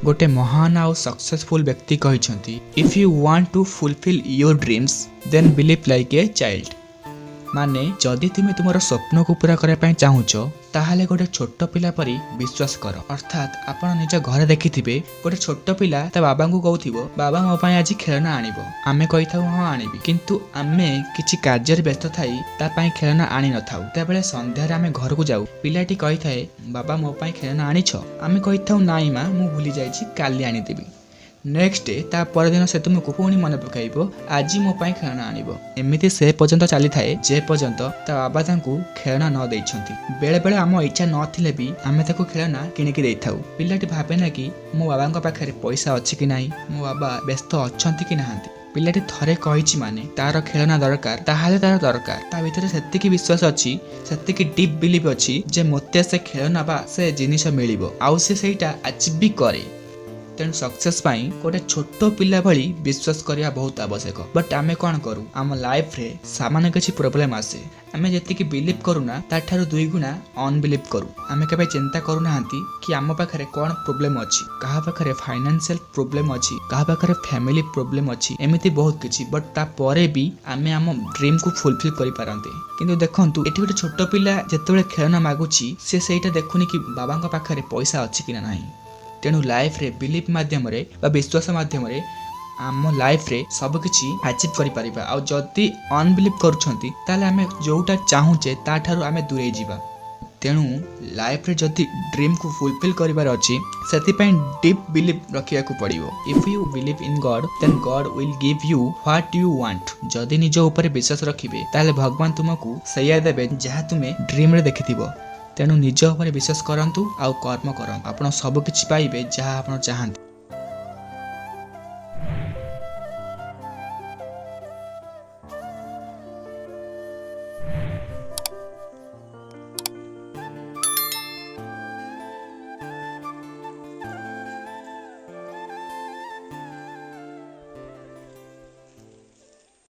गोटे महान आउ सक्सेसफुल व्यक्ति कहिसंती if you want to fulfil your dreams then believe like a child. माने जदि तुम तुम स्वप्न को पूरा करने चाहूच ताहले गोटे छोट पिला परी विश्वास कर। अर्थात आपण निज घर देखिथिबे गोटे छोट पिला ता बाबा को कहूथिबो बाबा मो पई आज खेलना आनिबो। आमे कहिथाउ हां आनिबी, किंतु आमे किछि कार्य व्यस्त थाई ता पई खेलना आनि न थाउ। ताबेले संध्यारे आमे घर को जाऊ, पिलाटी कहिथाए बाबा मो पई खेलना आनिछ, आमे कहिथाउ नाई मां मु भूली जाईछि काली आनि देबी। नेक्स्ट डे ता परदिन से तुमको पुणी मन पकाइबो आज मो पाई खेलना आनिबो। एमिति से पर्यंत चली थाए जे पर्यंत ता बाबा तांकू खेलना न देइछंती। बेले बेले आम इच्छा नथिले भी आमे ताको खेलना किनिकी देइथाउ। पिलाटी भाबे ना कि मो बाबांका पाखरे पैसा अछि कि नाही, मो बाबा व्यस्त अछंती कि नाहांती। पिलाटी थरे कहिछि माने तार खेलना दरकार ताहाले तार दरकार। ता भितरे सेतिकी विश्वास अछि, सेतिकी डीप बिलीव अछि जे मते से खेलना बा से जिनिस मिलिबो आउ से सेटा अचीव भी करे। तेणु सक्सेस पाई गोटे छोट पिला भली विश्वास करिया बहुत आवश्यक। बट आमे कौन करू, आम लाइफ रे सामान्य किसी प्रोब्लेम आसे आमे जतिकी बिलीव करूना ताठारु 2 गुना अनबिलीव करू। आमे केबे चिंता करूना कि आम पाखरे कौन प्रोब्लेम अछि, कहा पाखरे फाइनेंशियल प्रोब्लेम अछि, कहा पाखरे फैमिली प्रोब्लेम अछि, एमिति बहुत किछि। बट ता परे भी आमे आम ड्रीम को फुलफिल करि पारंते। किंतु देखंतु एठी गोटे छोट पिला जेतेबेले खेलना मागुछि से सेटा देखुनी कि बाबांका पाखरे पैसा अछि कि नाही। तेणु लाइफ रे बिलीफ माध्यम रे बा विश्वास माध्यम रे आम लाइफ रे सब किछि अचीव करि परिबा। आ जदि अनबिलीव करूछंती ताले आमे जोटा चाहूचे ताठारु आमे दूरे जीवा। तेणु लाइफ रे जदि ड्रीम को फुलफिल करिवार अछि सेति पय डीप बिलीफ रखिया को पड़िबो। If you believe in God then God will give you what you want. जदि निज ऊपर विश्वास रखिबे ताले भगवान तुमको सैया देबे जहा तुमे ड्रीम रे देखिथिबो। तेणु निज उपर विश्वास करंतु आउ कर्म करंतु, आपण सब किछि पाइबे जहा आपण चाहंती।